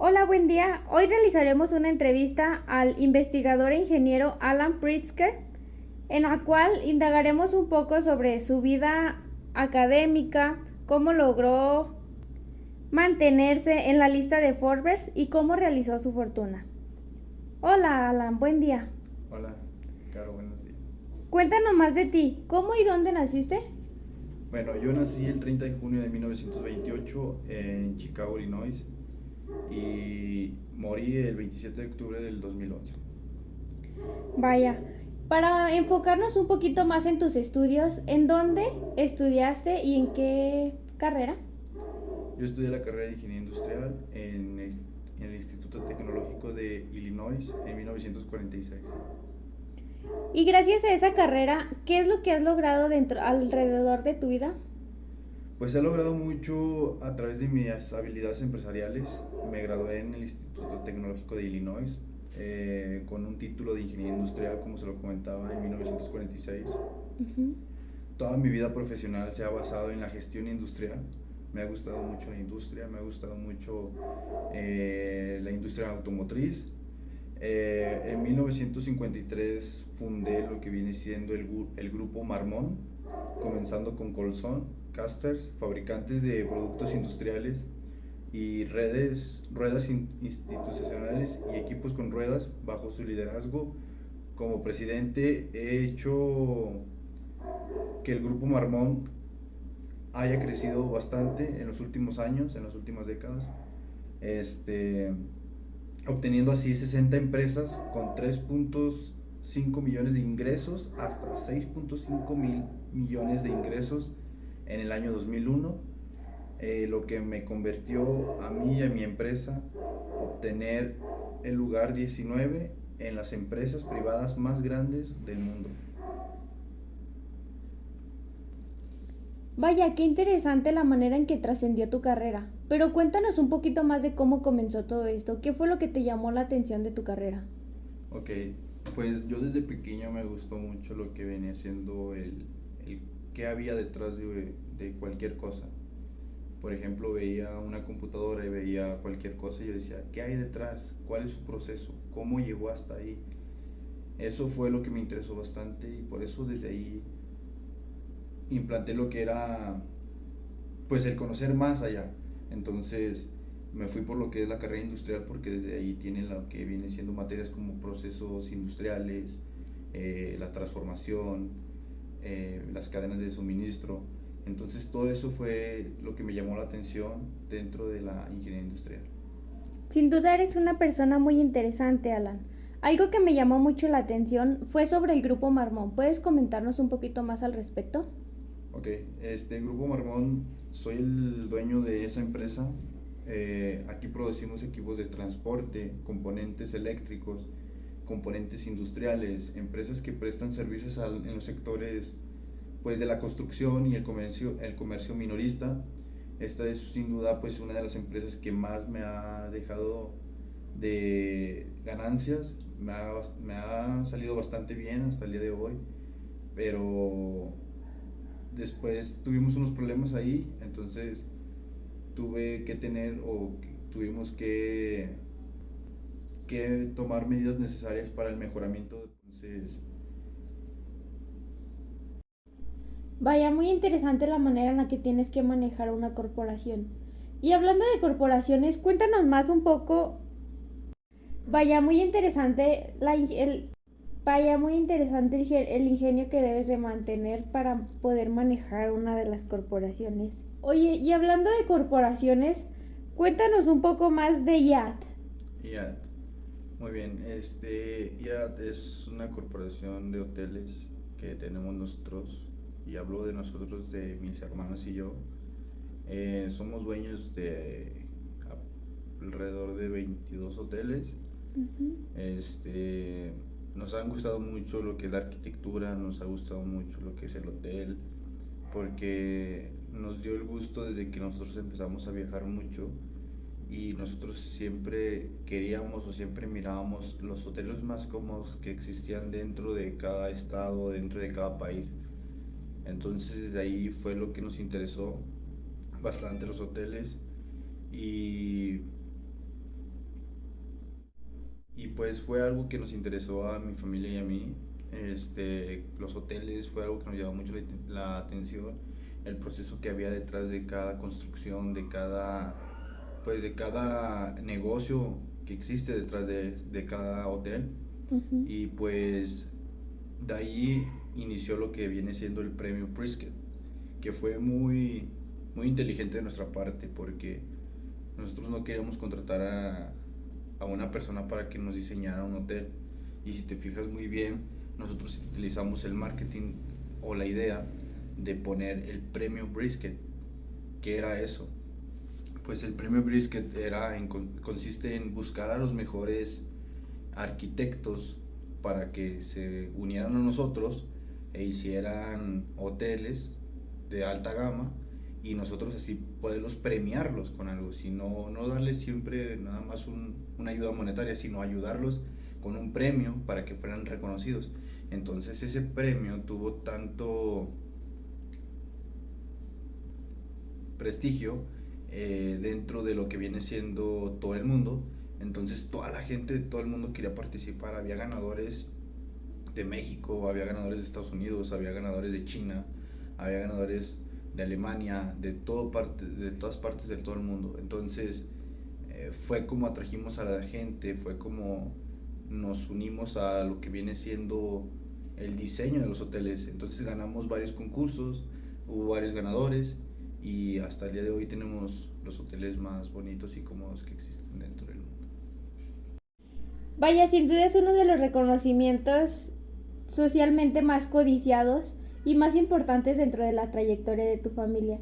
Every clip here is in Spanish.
Hola, buen día. Hoy realizaremos una entrevista al investigador e ingeniero Alan Pritzker, en la cual indagaremos un poco sobre su vida académica, cómo logró mantenerse en la lista de Forbes y cómo realizó su fortuna. Hola, Alan, buen día. Hola, Caro, buenos días. Cuéntanos más de ti. ¿Cómo y dónde naciste? Bueno, yo nací el 30 de junio de 1928 en Chicago, Illinois, y morí el 27 de octubre del 2011. Vaya, para enfocarnos un poquito más en tus estudios, ¿en dónde estudiaste y en qué carrera? Yo estudié la carrera de Ingeniería Industrial en el Instituto Tecnológico de Illinois en 1946. Y gracias a esa carrera, ¿qué es lo que has logrado alrededor de tu vida? Pues he logrado mucho a través de mis habilidades empresariales. Me gradué en el Instituto Tecnológico de Illinois con un título de Ingeniería Industrial, como se lo comentaba, en 1946. Ujú. Toda mi vida profesional se ha basado en la gestión industrial. Me ha gustado mucho la industria, me ha gustado mucho la industria automotriz. En 1953 fundé lo que viene siendo el grupo Marmón, comenzando con Colson, Casters, fabricantes de productos industriales y ruedas institucionales y equipos con ruedas bajo su liderazgo. Como presidente he hecho que el grupo Marmón haya crecido bastante en los últimos años, en las últimas décadas, este, obteniendo así 60 empresas con 3.5 millones de ingresos hasta 6.5 mil millones de ingresos en el año 2001, lo que me convirtió a mí y a mi empresa obtener el lugar 19 en las empresas privadas más grandes del mundo. Vaya, qué interesante la manera en que trascendió tu carrera. Pero cuéntanos un poquito más de cómo comenzó todo esto. ¿Qué fue lo que te llamó la atención de tu carrera? Ok, pues yo desde pequeño me gustó mucho lo que venía siendo el qué había detrás de cualquier cosa. Por ejemplo, veía una computadora y veía cualquier cosa y yo decía, ¿qué hay detrás? ¿Cuál es su proceso? ¿Cómo llegó hasta ahí? Eso fue lo que me interesó bastante y por eso desde ahí implanté lo que era pues el conocer más allá. Entonces me fui por lo que es la carrera industrial porque desde ahí tienen lo que viene siendo materias como procesos industriales, la transformación, las cadenas de suministro. Entonces todo eso fue lo que me llamó la atención dentro de la ingeniería industrial. Sin duda eres una persona muy interesante, Alan. Algo que me llamó mucho la atención fue sobre el grupo Marmón. ¿Puedes comentarnos un poquito más al respecto? Ok, Grupo Marmón, soy el dueño de esa empresa. Aquí producimos equipos de transporte, componentes eléctricos, componentes industriales, empresas que prestan servicios en los sectores pues, de la construcción y el comercio minorista. Esta es sin duda pues, una de las empresas que más me ha dejado de ganancias. Me ha salido bastante bien hasta el día de hoy, pero después tuvimos unos problemas ahí, entonces tuve que tener o tuvimos que tomar medidas necesarias para el mejoramiento. Entonces, Vaya, muy interesante la manera en la que tienes que manejar una corporación. Y hablando de corporaciones, cuéntanos más un poco. Vaya, muy interesante vaya, muy interesante el ingenio que debes de mantener para poder manejar una de las corporaciones. Oye, y hablando de corporaciones, cuéntanos un poco más de YAT. IAT. Muy bien, IAT es una corporación de hoteles que tenemos nosotros, y hablo de nosotros, de mis hermanos y yo. Somos dueños de alrededor de 22 hoteles. Ujú. Nos han gustado mucho lo que es la arquitectura, nos ha gustado mucho lo que es el hotel, porque nos dio el gusto desde que nosotros empezamos a viajar mucho y nosotros siempre queríamos o siempre mirábamos los hoteles más cómodos que existían dentro de cada estado, dentro de cada país. Entonces desde ahí fue lo que nos interesó bastante los hoteles y pues fue algo que nos interesó a mi familia y a mí. Los hoteles fue algo que nos llamó mucho la atención, el proceso que había detrás de cada construcción, de cada negocio que existe detrás de cada hotel. Ujú. Y pues de ahí inició lo que viene siendo el premio Pritzker, que fue muy inteligente de nuestra parte porque nosotros no queríamos contratar a una persona para que nos diseñara un hotel. Y si te fijas muy bien, nosotros utilizamos el marketing o la idea de poner el premio Brisket. ¿Qué era eso? Pues el premio Brisket consiste en buscar a los mejores arquitectos para que se unieran a nosotros e hicieran hoteles de alta gama, y nosotros así poderlos premiarlos con algo, sino no darles siempre nada más una ayuda monetaria, sino ayudarlos con un premio para que fueran reconocidos. Entonces ese premio tuvo tanto prestigio dentro de lo que viene siendo todo el mundo. Entonces toda la gente de todo el mundo quería participar. Había ganadores de México, había ganadores de Estados Unidos, había ganadores de China, había ganadores de Alemania, de todas partes de todo el mundo. Entonces fue como atrajimos a la gente, fue como nos unimos a lo que viene siendo el diseño de los hoteles. Entonces ganamos varios concursos, hubo varios ganadores, y hasta el día de hoy tenemos los hoteles más bonitos y cómodos que existen dentro del mundo. Vaya, sin duda es uno de los reconocimientos socialmente más codiciados y más importantes dentro de la trayectoria de tu familia.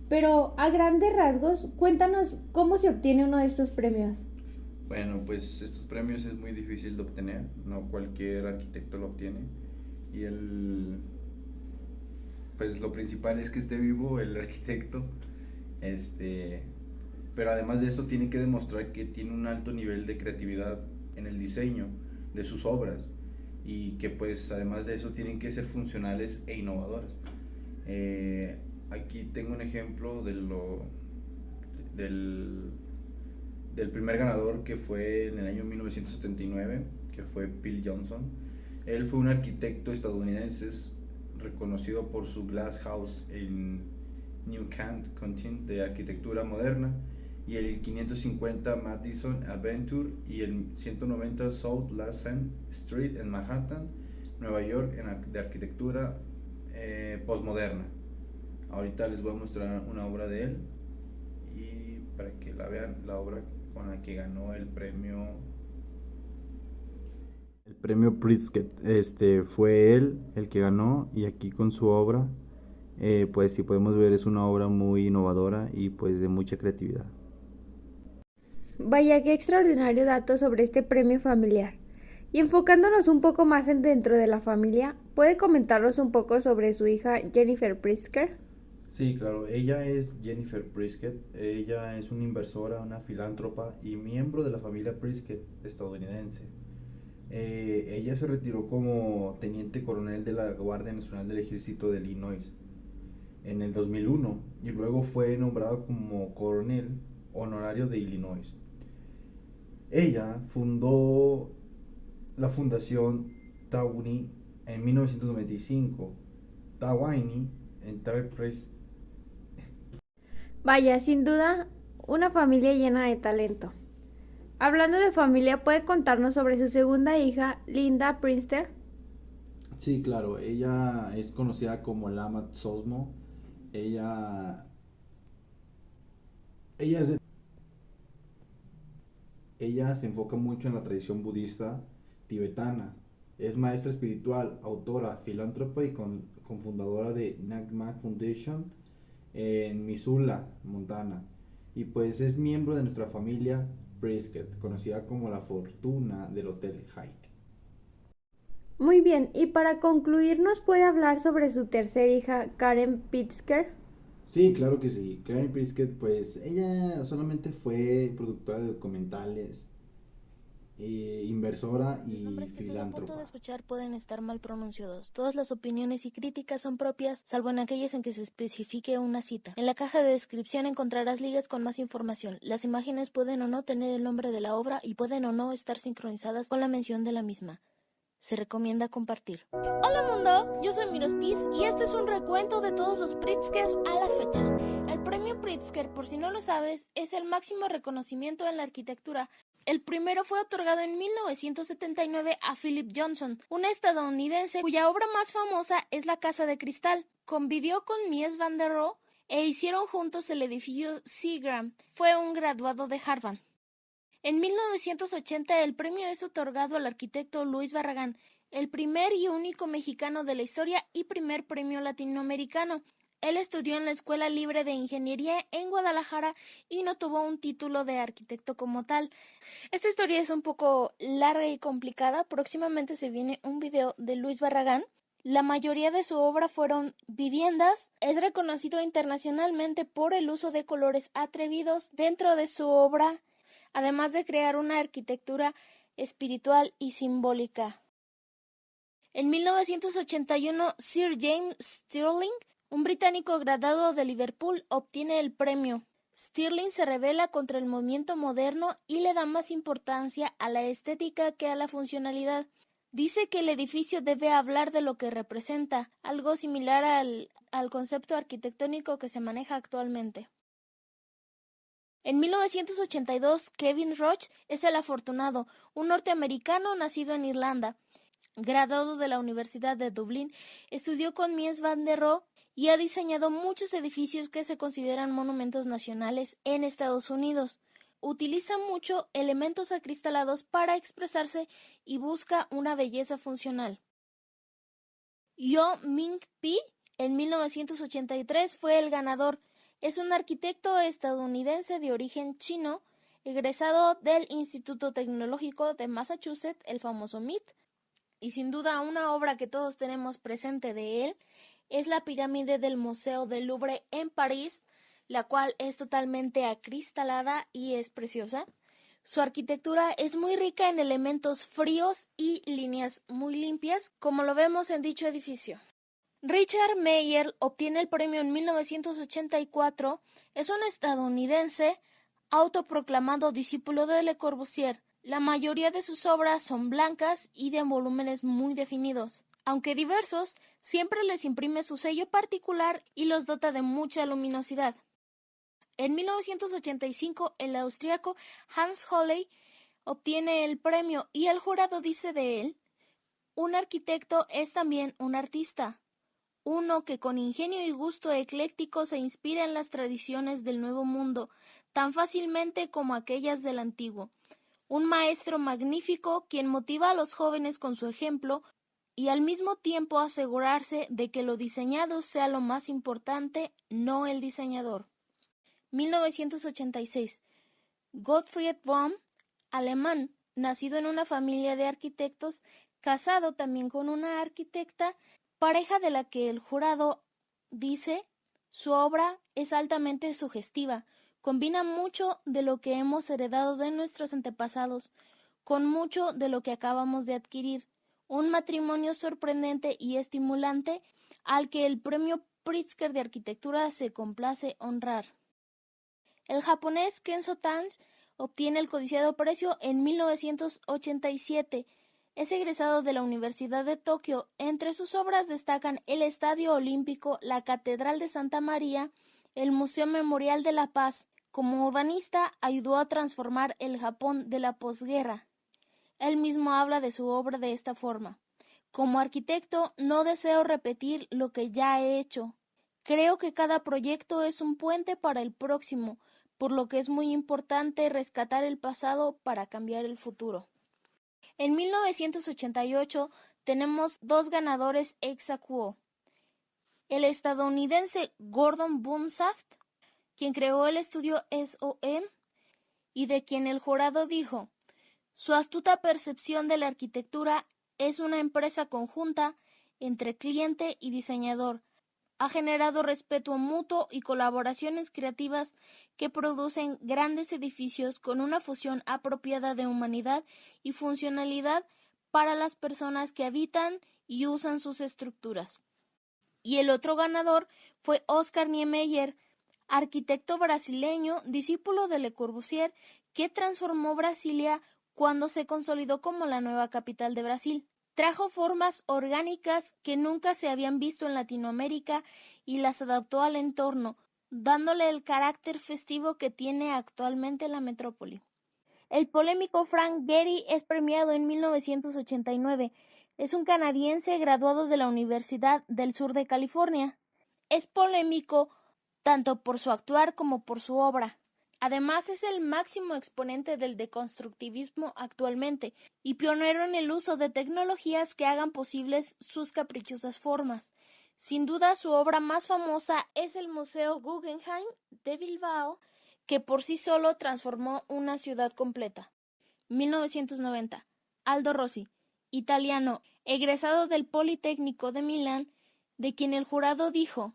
Pero a grandes rasgos, cuéntanos cómo se obtiene uno de estos premios. Bueno, pues estos premios es muy difícil de obtener, no cualquier arquitecto lo obtiene. Y pues lo principal es que esté vivo el arquitecto. Este, pero además de eso tiene que demostrar que tiene un alto nivel de creatividad en el diseño de sus obras, y que pues además de eso tienen que ser funcionales e innovadoras. Aquí tengo un ejemplo del, del primer ganador, que fue en el año 1979, que fue Bill Johnson. Él fue un arquitecto estadounidense reconocido por su Glass House en New Kent, de arquitectura moderna, y el 550 Madison Avenue y el 190 South Lassen Street en Manhattan, Nueva York, de arquitectura postmoderna. Ahorita les voy a mostrar una obra de él, y para que la vean, la obra con la que ganó el premio. El premio Pritzker, fue él el que ganó, y aquí con su obra, pues si podemos ver, es una obra muy innovadora y pues de mucha creatividad. Vaya, qué extraordinario dato sobre este premio familiar. Y enfocándonos un poco más dentro de la familia, ¿puede comentarnos un poco sobre su hija Jennifer Pritzker? Sí, claro, ella es Jennifer Pritzker. Ella es una inversora, una filántropa y miembro de la familia Pritzker estadounidense. Ella se retiró como teniente coronel de la Guardia Nacional del Ejército de Illinois en el 2001, y luego fue nombrado como coronel honorario de Illinois. Ella fundó la Fundación Tawney en 1995, Tawney Enterprise. Vaya, sin duda, una familia llena de talento. Hablando de familia, ¿puede contarnos sobre su segunda hija, Linda Pritzker? Sí, claro, ella es conocida como Lama Sosmo. Ella, ella, es- ella se enfoca mucho en la tradición budista tibetana. Es maestra espiritual, autora, filántropa y cofundadora de Nagmak Foundation en Missoula, Montana. Y pues es miembro de nuestra familia Brisket, conocida como la fortuna del Hotel Hyatt. Muy bien, y para concluir, ¿nos puede hablar sobre su tercera hija, Karen Pritzker? Sí, claro que sí. Karen Brisket, pues ella solamente fue productora de documentales, inversora Los y nombres que estás a punto de filántropa. escuchar pueden estar mal pronunciados. Todas las opiniones y críticas son propias, salvo en aquellas en que se especifique una cita. En la caja de descripción encontrarás ligas con más información. Las imágenes pueden o no tener el nombre de la obra y pueden o no estar sincronizadas con la mención de la misma. Se recomienda compartir. Hola mundo, yo soy Mirospiz y este es un recuento de todos los Pritzker a la fecha. El premio Pritzker, por si no lo sabes, es el máximo reconocimiento en la arquitectura. El primero fue otorgado en 1979 a Philip Johnson, un estadounidense cuya obra más famosa es La Casa de Cristal. Convivió con Mies van der Rohe e hicieron juntos el edificio Seagram. Fue un graduado de Harvard. En 1980 el premio es otorgado al arquitecto Luis Barragán, el primer y único mexicano de la historia y primer premio latinoamericano. Él estudió en la Escuela Libre de Ingeniería en Guadalajara y no tuvo un título de arquitecto como tal. Esta historia es un poco larga y complicada. Próximamente se viene un video de Luis Barragán. La mayoría de su obra fueron viviendas. Es reconocido internacionalmente por el uso de colores atrevidos dentro de su obra, además de crear una arquitectura espiritual y simbólica. En 1981, Sir James Stirling, un británico graduado de Liverpool, obtiene el premio. Stirling se rebela contra el movimiento moderno y le da más importancia a la estética que a la funcionalidad. Dice que el edificio debe hablar de lo que representa, algo similar al concepto arquitectónico que se maneja actualmente. En 1982, Kevin Roche es el afortunado, un norteamericano nacido en Irlanda. Graduado de la Universidad de Dublín, estudió con Mies van der Rohe y ha diseñado muchos edificios que se consideran monumentos nacionales en Estados Unidos. Utiliza mucho elementos acristalados para expresarse y busca una belleza funcional. Yo Ming-Pi, en 1983, fue el ganador. Es un arquitecto estadounidense de origen chino, egresado del Instituto Tecnológico de Massachusetts, el famoso MIT, y sin duda una obra que todos tenemos presente de él es la pirámide del Museo del Louvre en París, la cual es totalmente acristalada y es preciosa. Su arquitectura es muy rica en elementos fríos y líneas muy limpias, como lo vemos en dicho edificio. Richard Meier obtiene el premio en 1984. Es un estadounidense autoproclamado discípulo de Le Corbusier. La mayoría de sus obras son blancas y de volúmenes muy definidos. Aunque diversos, siempre les imprime su sello particular y los dota de mucha luminosidad. En 1985, el austríaco Hans Holley obtiene el premio y el jurado dice de él: un arquitecto es también un artista, uno que con ingenio y gusto ecléctico se inspira en las tradiciones del Nuevo Mundo tan fácilmente como aquellas del Antiguo. Un maestro magnífico quien motiva a los jóvenes con su ejemplo y al mismo tiempo asegurarse de que lo diseñado sea lo más importante, no el diseñador. 1986. Gottfried Bohm, alemán, nacido en una familia de arquitectos, casado también con una arquitecta, pareja de la que el jurado dice: su obra es altamente sugestiva. Combina mucho de lo que hemos heredado de nuestros antepasados, con mucho de lo que acabamos de adquirir. Un matrimonio sorprendente y estimulante al que el premio Pritzker de arquitectura se complace honrar. El japonés Kenzo Tange obtiene el codiciado premio en 1987. Es egresado de la Universidad de Tokio. Entre sus obras destacan el Estadio Olímpico, la Catedral de Santa María, el Museo Memorial de la Paz. Como urbanista, ayudó a transformar el Japón de la posguerra. Él mismo habla de su obra de esta forma: como arquitecto, no deseo repetir lo que ya he hecho. Creo que cada proyecto es un puente para el próximo, por lo que es muy importante rescatar el pasado para cambiar el futuro. En 1988 tenemos dos ganadores ex aequo. El estadounidense Gordon Bunsaft, quien creó el estudio SOM y de quien el jurado dijo: su astuta percepción de la arquitectura es una empresa conjunta entre cliente y diseñador. Ha generado respeto mutuo y colaboraciones creativas que producen grandes edificios con una fusión apropiada de humanidad y funcionalidad para las personas que habitan y usan sus estructuras. Y el otro ganador fue Oscar Niemeyer, arquitecto brasileño, discípulo de Le Corbusier, que transformó Brasilia cuando se consolidó como la nueva capital de Brasil. Trajo formas orgánicas que nunca se habían visto en Latinoamérica y las adaptó al entorno, dándole el carácter festivo que tiene actualmente la metrópoli. El polémico Frank Gehry es premiado en 1989. Es un canadiense graduado de la Universidad del Sur de California. Es polémico tanto por su actuar como por su obra. Además, es el máximo exponente del deconstructivismo actualmente y pionero en el uso de tecnologías que hagan posibles sus caprichosas formas. Sin duda, su obra más famosa es el Museo Guggenheim de Bilbao, que por sí solo transformó una ciudad completa. 1990. Aldo Rossi, italiano, egresado del Politécnico de Milán, de quien el jurado dijo: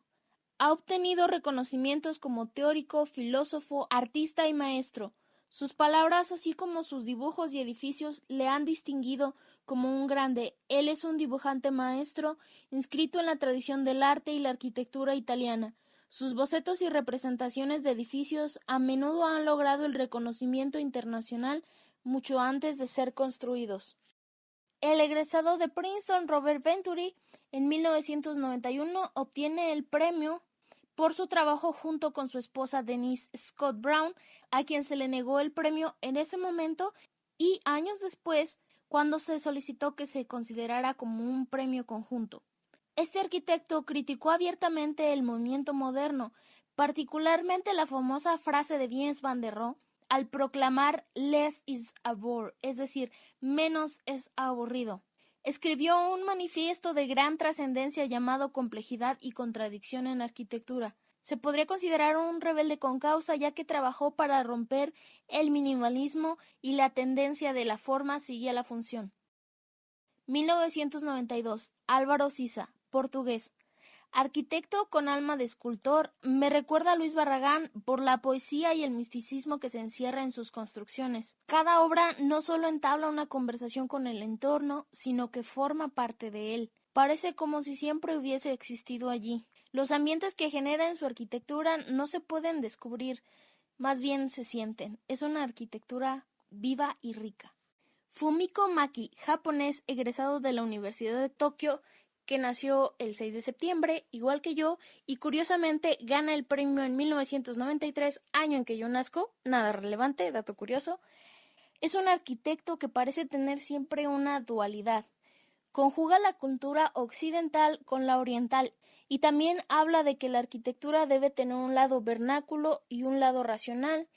ha obtenido reconocimientos como teórico, filósofo, artista y maestro. Sus palabras, así como sus dibujos y edificios, le han distinguido como un grande. Él es un dibujante maestro, inscrito en la tradición del arte y la arquitectura italiana. Sus bocetos y representaciones de edificios a menudo han logrado el reconocimiento internacional mucho antes de ser construidos. El egresado de Princeton, Robert Venturi, en 1991 obtiene el premio por su trabajo junto con su esposa Denise Scott Brown, a quien se le negó el premio en ese momento y años después, cuando se solicitó que se considerara como un premio conjunto. Este arquitecto criticó abiertamente el movimiento moderno, particularmente la famosa frase de Mies van der Rohe, al proclamar "less is a bore", es decir, menos es aburrido. Escribió un manifiesto de gran trascendencia llamado Complejidad y Contradicción en Arquitectura. Se podría considerar un rebelde con causa, ya que trabajó para romper el minimalismo y la tendencia de la forma seguía la función. 1992. Álvaro Siza, portugués. Arquitecto con alma de escultor, me recuerda a Luis Barragán por la poesía y el misticismo que se encierra en sus construcciones. Cada obra no solo entabla una conversación con el entorno, sino que forma parte de él. Parece como si siempre hubiese existido allí. Los ambientes que genera en su arquitectura no se pueden descubrir, más bien se sienten. Es una arquitectura viva y rica. Fumiko Maki, japonés egresado de la Universidad de Tokio, que nació el 6 de septiembre, igual que yo, y curiosamente gana el premio en 1993, año en que yo nazco, nada relevante, dato curioso. Es un arquitecto que parece tener siempre una dualidad. Conjuga la cultura occidental con la oriental, y también habla de que la arquitectura debe tener un lado vernáculo y un lado racional,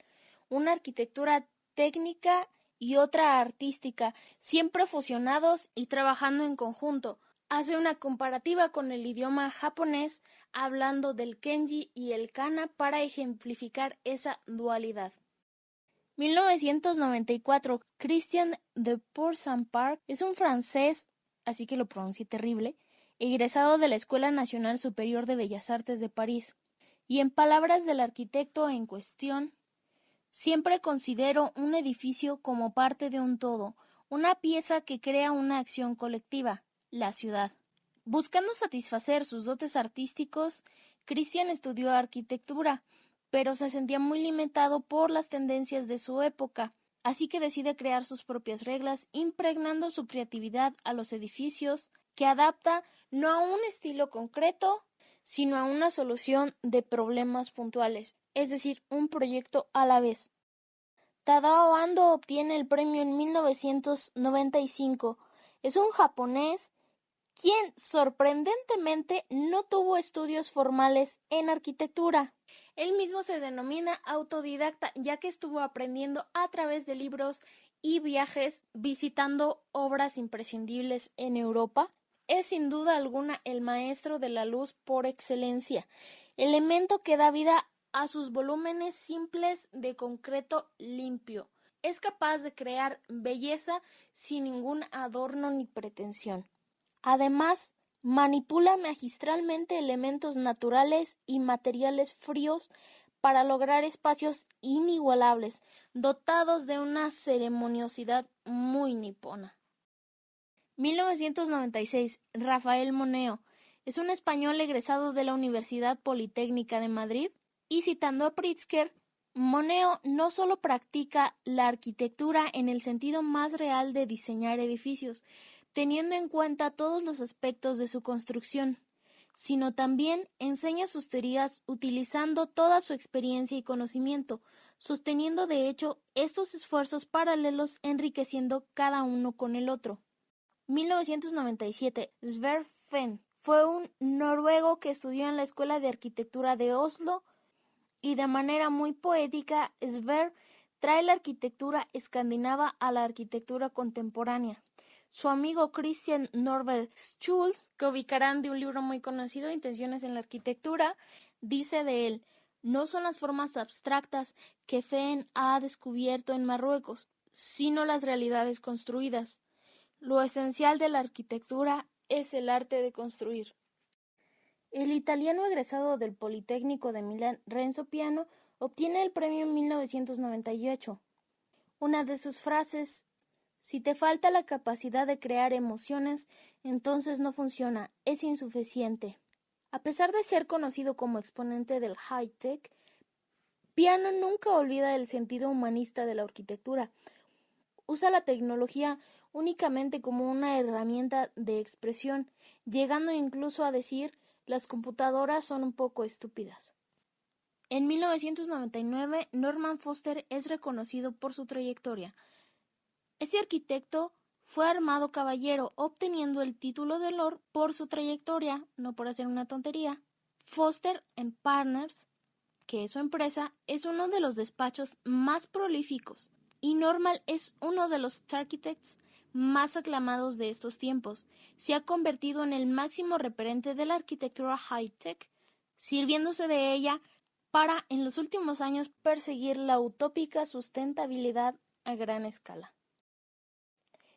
una arquitectura técnica y otra artística, siempre fusionados y trabajando en conjunto. Hace una comparativa con el idioma japonés, hablando del kenji y el kana para ejemplificar esa dualidad. 1994. Christian de Port-Saint-Parc es un francés, así que lo pronuncié terrible, egresado de la Escuela Nacional Superior de Bellas Artes de París. Y en palabras del arquitecto en cuestión, siempre considero un edificio como parte de un todo, una pieza que crea una acción colectiva, la ciudad. Buscando satisfacer sus dotes artísticos, Christian estudió arquitectura, pero se sentía muy limitado por las tendencias de su época, así que decide crear sus propias reglas, impregnando su creatividad a los edificios, que adapta no a un estilo concreto, sino a una solución de problemas puntuales, es decir, un proyecto a la vez. Tadao Ando obtiene el premio en 1995. Es un japonés quien sorprendentemente no tuvo estudios formales en arquitectura. Él mismo se denomina autodidacta, ya que estuvo aprendiendo a través de libros y viajes, visitando obras imprescindibles en Europa. Es sin duda alguna el maestro de la luz por excelencia, elemento que da vida a sus volúmenes simples de concreto limpio. Es capaz de crear belleza sin ningún adorno ni pretensión. Además, Manipula magistralmente elementos naturales y materiales fríos para lograr espacios inigualables, dotados de una ceremoniosidad muy nipona. 1996. Rafael Moneo es un español egresado de la Universidad Politécnica de Madrid y, citando a Pritzker, Moneo no solo practica la arquitectura en el sentido más real de diseñar edificios, teniendo en cuenta todos los aspectos de su construcción, sino también enseña sus teorías utilizando toda su experiencia y conocimiento, sosteniendo de hecho estos esfuerzos paralelos enriqueciendo cada uno con el otro. 1997. Sverre Fehn fue un noruego que estudió en la Escuela de Arquitectura de Oslo y de manera muy poética, Sverre trae la arquitectura escandinava a la arquitectura contemporánea. Su amigo Christian Norberg Schulz, que ubicarán de un libro muy conocido, Intenciones en la Arquitectura, dice de él: no son las formas abstractas que Fehn ha descubierto en Marruecos, sino las realidades construidas. Lo esencial de la arquitectura es el arte de construir. El italiano egresado del Politécnico de Milán, Renzo Piano, obtiene el premio en 1998. Una de sus frases: si te falta la capacidad de crear emociones, entonces no funciona, es insuficiente. A pesar de ser conocido como exponente del high-tech, Piano nunca olvida el sentido humanista de la arquitectura. Usa la tecnología únicamente como una herramienta de expresión, llegando incluso a decir: las computadoras son un poco estúpidas. En 1999, Norman Foster es reconocido por su trayectoria. Este arquitecto fue armado caballero, obteniendo el título de Lord por su trayectoria, no por hacer una tontería. Foster & Partners, que es su empresa, es uno de los despachos más prolíficos, y Norman es uno de los architects más aclamados de estos tiempos. Se ha convertido en el máximo referente de la arquitectura high-tech, sirviéndose de ella para, en los últimos años, perseguir la utópica sustentabilidad a gran escala.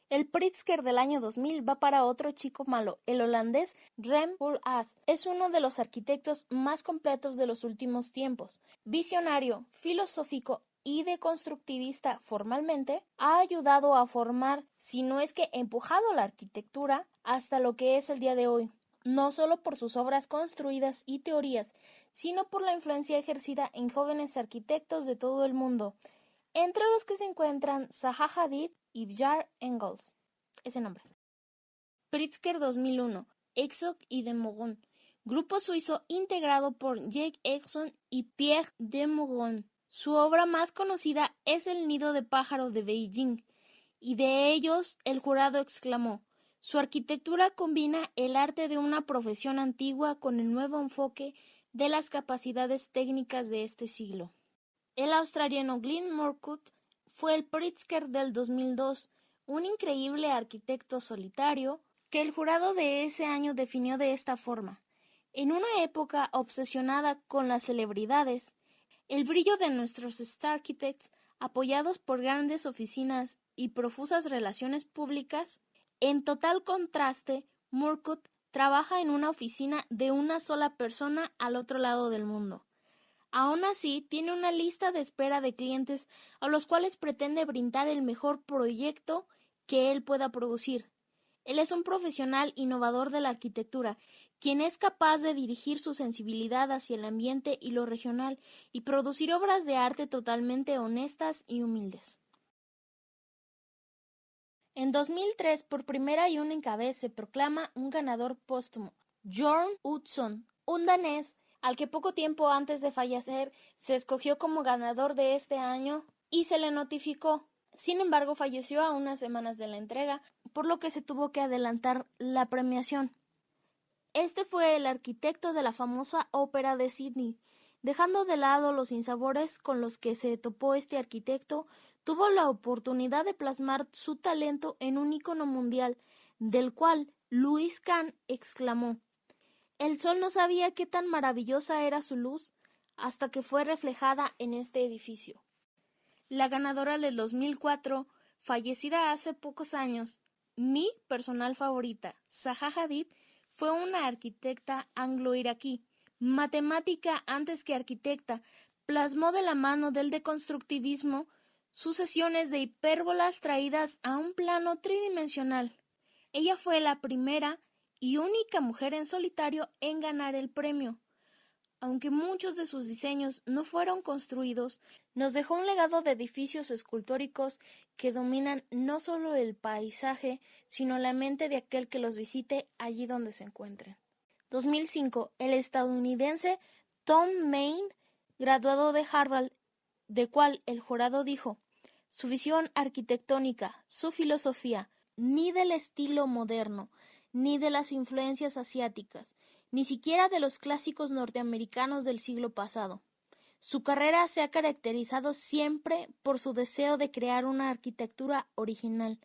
El Pritzker del año 2000 va para otro chico malo, el holandés Rem Koolhaas. Es uno de los arquitectos más completos de los últimos tiempos. Visionario, filosófico y deconstructivista formalmente, ha ayudado a formar, si no es que empujado la arquitectura hasta lo que es el día de hoy, no solo por sus obras construidas y teorías, sino por la influencia ejercida en jóvenes arquitectos de todo el mundo, entre los que se encuentran Zaha Hadid y Bjarne Ingels. Ese nombre. Pritzker 2001, Herzog y de Meuron, grupo suizo integrado por Jake Exon y Pierre de Meuron. Su obra más conocida es El nido de pájaro de Beijing, y de ellos el jurado exclamó: su arquitectura combina el arte de una profesión antigua con el nuevo enfoque de las capacidades técnicas de este siglo. El australiano Glyn Murcutt fue el Pritzker del 2002, un increíble arquitecto solitario que el jurado de ese año definió de esta forma: en una época obsesionada con las celebridades, el brillo de nuestros Star Architects, apoyados por grandes oficinas y profusas relaciones públicas, en total contraste, Murcutt trabaja en una oficina de una sola persona al otro lado del mundo. Aún así, tiene una lista de espera de clientes a los cuales pretende brindar el mejor proyecto que él pueda producir. Él es un profesional innovador de la arquitectura, quien es capaz de dirigir su sensibilidad hacia el ambiente y lo regional y producir obras de arte totalmente honestas y humildes. En 2003, por primera y única vez, se proclama un ganador póstumo, Bjørn Utzon, un danés al que poco tiempo antes de fallecer se escogió como ganador de este año y se le notificó. Sin embargo, falleció a unas semanas de la entrega, por lo que se tuvo que adelantar la premiación. Este fue el arquitecto de la famosa Ópera de Sídney. Dejando de lado los sinsabores con los que se topó este arquitecto, tuvo la oportunidad de plasmar su talento en un ícono mundial, del cual Louis Kahn exclamó: el sol no sabía qué tan maravillosa era su luz hasta que fue reflejada en este edificio. La ganadora del 2004, fallecida hace pocos años, mi personal favorita, Zaha Hadid, fue una arquitecta anglo-iraquí, matemática antes que arquitecta. Plasmó de la mano del deconstructivismo sucesiones de hipérbolas traídas a un plano tridimensional. Ella fue la primera y única mujer en solitario en ganar el premio. Aunque muchos de sus diseños no fueron construidos, nos dejó un legado de edificios escultóricos que dominan no solo el paisaje, sino la mente de aquel que los visite allí donde se encuentren. 2005. El estadounidense Tom Main, graduado de Harvard, de cual el jurado dijo: su visión arquitectónica, su filosofía, ni del estilo moderno, ni de las influencias asiáticas, ni siquiera de los clásicos norteamericanos del siglo pasado. Su carrera se ha caracterizado siempre por su deseo de crear una arquitectura original,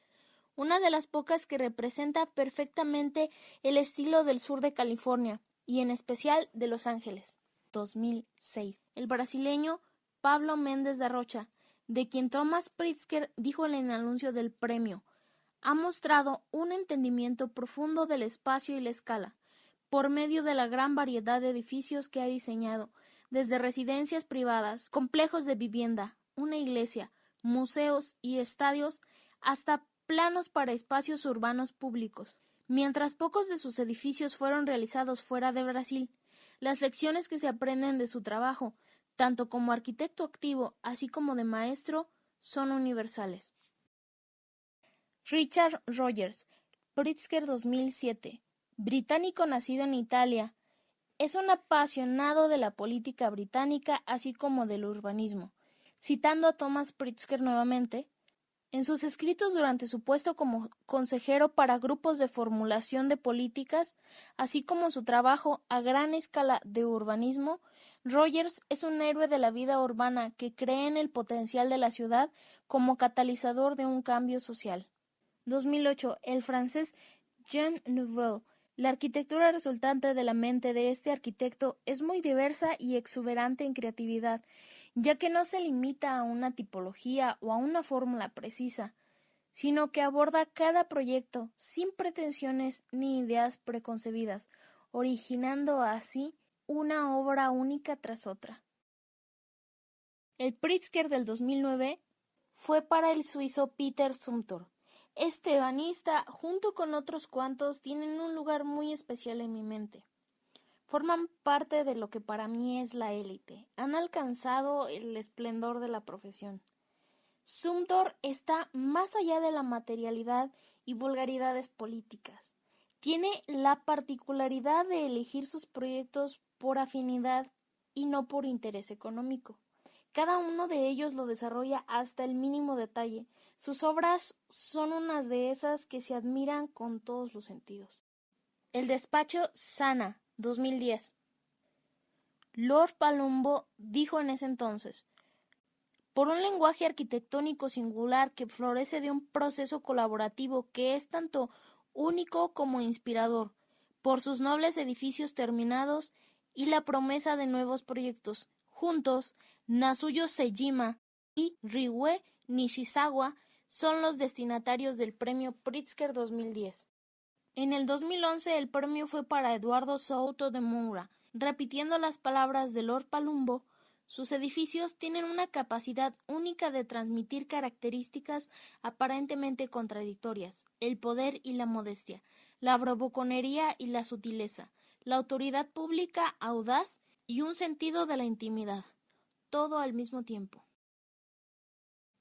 una de las pocas que representa perfectamente el estilo del sur de California y en especial de Los Ángeles. 2006. El brasileño Pablo Mendes da Rocha, de quien Thomas Pritzker dijo en el anuncio del premio: ha mostrado un entendimiento profundo del espacio y la escala, por medio de la gran variedad de edificios que ha diseñado, desde residencias privadas, complejos de vivienda, una iglesia, museos y estadios, hasta planos para espacios urbanos públicos. Mientras pocos de sus edificios fueron realizados fuera de Brasil, las lecciones que se aprenden de su trabajo, tanto como arquitecto activo así como de maestro, son universales. Richard Rogers, Pritzker 2007, británico nacido en Italia, es un apasionado de la política británica así como del urbanismo. Citando a Thomas Pritzker nuevamente, en sus escritos durante su puesto como consejero para grupos de formulación de políticas, así como su trabajo a gran escala de urbanismo, Rogers es un héroe de la vida urbana que cree en el potencial de la ciudad como catalizador de un cambio social. 2008. El francés Jean Nouvel. La arquitectura resultante de la mente de este arquitecto es muy diversa y exuberante en creatividad, ya que no se limita a una tipología o a una fórmula precisa, sino que aborda cada proyecto sin pretensiones ni ideas preconcebidas, originando así una obra única tras otra. El Pritzker del 2009 fue para el suizo Peter Zumthor. Este ebanista, junto con otros cuantos, tienen un lugar muy especial en mi mente. Forman parte de lo que para mí es la élite. Han alcanzado el esplendor de la profesión. Zumthor está más allá de la materialidad y vulgaridades políticas. Tiene la particularidad de elegir sus proyectos por afinidad y no por interés económico. Cada uno de ellos lo desarrolla hasta el mínimo detalle. Sus obras son unas de esas que se admiran con todos los sentidos. El despacho Sana, 2010. Lord Palumbo dijo en ese entonces: por un lenguaje arquitectónico singular que florece de un proceso colaborativo que es tanto único como inspirador, por sus nobles edificios terminados y la promesa de nuevos proyectos. Juntos, Nasuyo Sejima y Ryue Nishizawa son los destinatarios del premio Pritzker 2010. En el 2011 el premio fue para Eduardo Souto de Moura. Repitiendo las palabras de Lord Palumbo, sus edificios tienen una capacidad única de transmitir características aparentemente contradictorias: el poder y la modestia, la bravuconería y la sutileza, la autoridad pública audaz y un sentido de la intimidad, todo al mismo tiempo.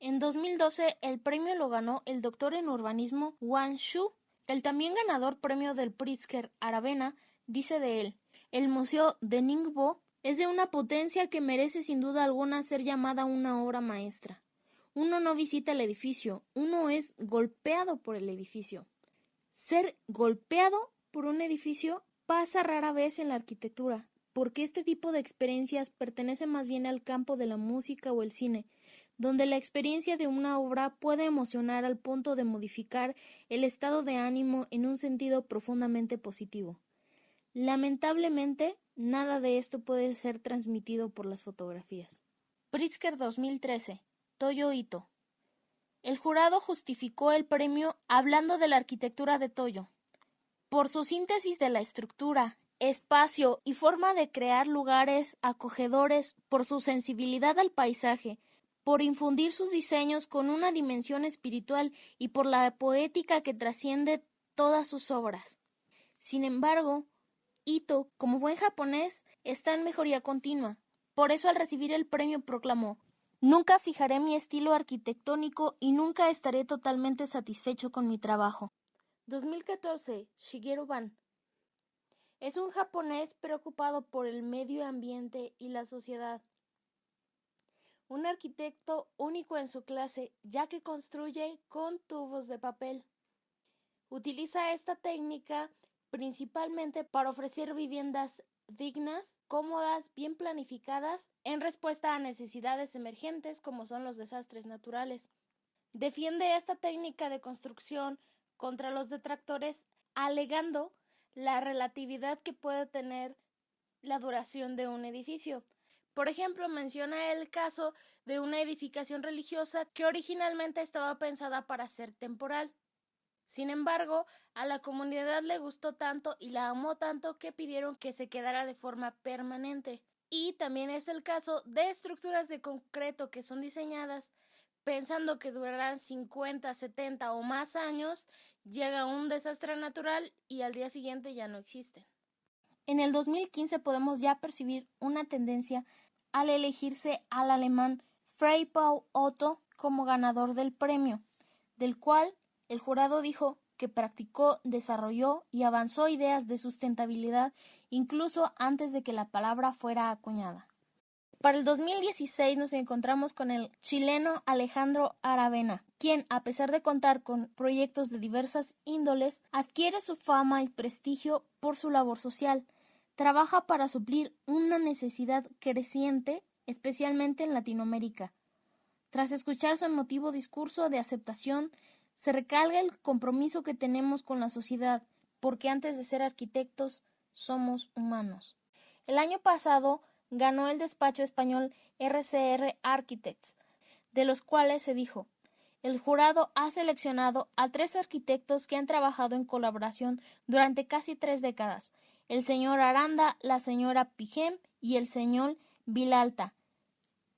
En 2012 el premio lo ganó el doctor en urbanismo Wang Shu. El también ganador premio del Pritzker, Aravena, dice de él: el museo de Ningbo es de una potencia que merece sin duda alguna ser llamada una obra maestra. Uno no visita el edificio, uno es golpeado por el edificio. Ser golpeado por un edificio pasa rara vez en la arquitectura, porque este tipo de experiencias pertenece más bien al campo de la música o el cine, donde la experiencia de una obra puede emocionar al punto de modificar el estado de ánimo en un sentido profundamente positivo. Lamentablemente, nada de esto puede ser transmitido por las fotografías. Pritzker 2013. Toyo Ito. El jurado justificó el premio hablando de la arquitectura de Toyo. por su síntesis de la estructura, espacio y forma de crear lugares acogedores, por su sensibilidad al paisaje, por infundir sus diseños con una dimensión espiritual y por la poética que trasciende todas sus obras. Sin embargo, Ito, como buen japonés, está en mejoría continua. Por eso al recibir el premio proclamó: "Nunca fijaré mi estilo arquitectónico y nunca estaré totalmente satisfecho con mi trabajo". 2014. Shigeru Ban es un japonés preocupado por el medio ambiente y la sociedad. Un arquitecto único en su clase, ya que construye con tubos de papel. Utiliza esta técnica principalmente para ofrecer viviendas dignas, cómodas, bien planificadas, en respuesta a necesidades emergentes como son los desastres naturales. Defiende esta técnica de construcción contra los detractores, alegando la relatividad que puede tener la duración de un edificio. Por ejemplo, menciona el caso de una edificación religiosa que originalmente estaba pensada para ser temporal. Sin embargo, a la comunidad le gustó tanto y la amó tanto que pidieron que se quedara de forma permanente. Y también es el caso de estructuras de concreto que son diseñadas pensando que durarán 50, 70 o más años, llega un desastre natural y al día siguiente ya no existen. En el 2015 podemos ya percibir una tendencia al elegirse al alemán Freipau Otto como ganador del premio, del cual el jurado dijo que practicó, desarrolló y avanzó ideas de sustentabilidad incluso antes de que la palabra fuera acuñada. Para el 2016 nos encontramos con el chileno Alejandro Aravena, quien, a pesar de contar con proyectos de diversas índoles, adquiere su fama y prestigio por su labor social. Trabaja para suplir una necesidad creciente, especialmente en Latinoamérica. Tras escuchar su emotivo discurso de aceptación, se recalca el compromiso que tenemos con la sociedad, porque antes de ser arquitectos, somos humanos. El año pasado ganó el despacho español RCR Architects, de los cuales se dijo: el jurado ha seleccionado a 3 arquitectos que han trabajado en colaboración durante casi 3 décadas, el señor Aranda, la señora Pigem y el señor Vilalta.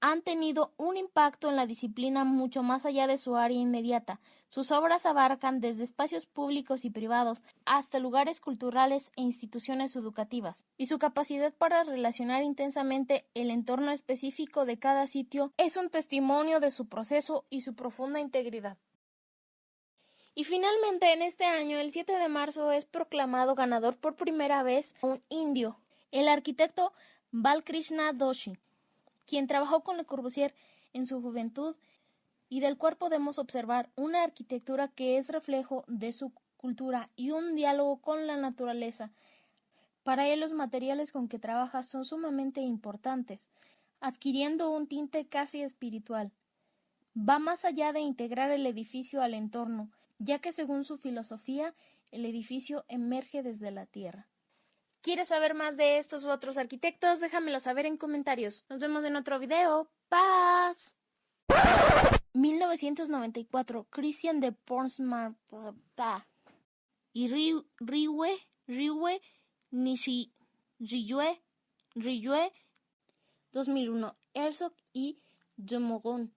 Han tenido un impacto en la disciplina mucho más allá de su área inmediata. Sus obras abarcan desde espacios públicos y privados hasta lugares culturales e instituciones educativas, y su capacidad para relacionar intensamente el entorno específico de cada sitio es un testimonio de su proceso y su profunda integridad. Y finalmente, en este año, el 7 de marzo, es proclamado ganador por primera vez un indio, el arquitecto Balkrishna Doshi, quien trabajó con Le Corbusier en su juventud y del cual podemos observar una arquitectura que es reflejo de su cultura y un diálogo con la naturaleza. Para él los materiales con que trabaja son sumamente importantes, adquiriendo un tinte casi espiritual. Va más allá de integrar el edificio al entorno, ya que según su filosofía, el edificio emerge desde la tierra. ¿Quieres saber más de estos u otros arquitectos? Déjamelo saber en comentarios. Nos vemos en otro video. ¡Paz! 1994. Christian de Portsmouth y Ryue Nishi Ryue 2001. Herzog y de Mogon.